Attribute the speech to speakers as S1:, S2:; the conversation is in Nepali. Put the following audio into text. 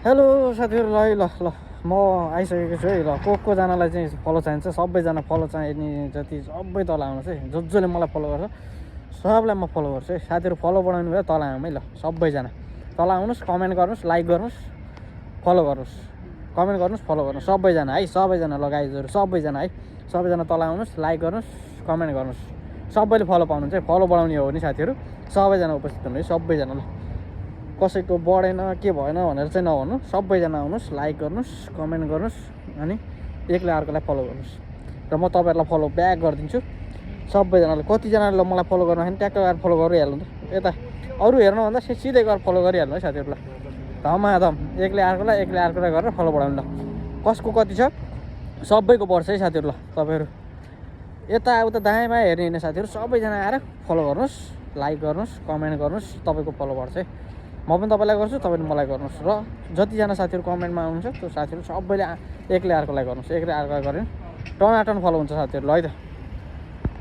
S1: हेलो साथीहरु ल ल ल म आइसकेको छु है ल कोजनालाई चाहिँ फलो चाहिन्छ सबैजना फलो चाहिने जति सबै तल आउनुहोस् है जसले मलाई फलो गर्छ सबलाई म फलो गर्छु है साथीहरु फलो बढाउनु भयो तल आउँ है ल सबैजना तल आउनुहोस् कमेन्ट गर्नुहोस् लाइक गर्नुहोस् फलो गर्नुहोस् कमेन्ट गर्नुहोस् फलो गर्नुहोस् सबैजना है सबैजना ल गाइजहरु सबैजना तल आउनुहोस् लाइक गर्नुहोस् कमेन्ट गर्नुहोस् सबैले फलो पाउनुहुन्छ है फलो बढाउने हो नि साथीहरु सबैजना उपस्थित हुनु है सबैजना ल कसैको बढेन के भएन भनेर चाहिँ नभन्नु सबैजना आउनुहोस् लाइक गर्नुहोस् कमेन्ट गर्नुहोस् अनि एकले अर्कोलाई फलो गर्नुहोस् र म तपाईहरुलाई फलो ब्याक गरिदिन्छु सबैजनाले कतिजनाले मलाई फलो गर्नु भने ट्याक्क गएर फलो गरिहाल्नु त यता अरु हेर्नुभन्दा सिधै गएर फलो गरिहाल्नु है साथीहरुलाई धमाधम एकले अर्कोलाई गरेर फलो बढाउनु ल कसको कति छ सबैको बढ्छ है साथीहरु ल तपाईहरु यता उता दायाँ बायाँ हेर्ने हैन साथीहरु सबैजना आएर फलो गर्नुहोस् लाइक गर्नुहोस् कमेन्ट गर्नुहोस् तपाईको फलो बढ्छ है म पनि तपाईलाई गर्छु तपाईले मलाई गर्नुहोस् र जतिजना साथीहरु कमेन्टमा आउनुहुन्छ त्यो साथीहरु सबैले एकले अर्कोलाई गर्नुहोस् एकले अर्कोलाई गरे टनाटन फलो हुन्छ साथीहरु ल है त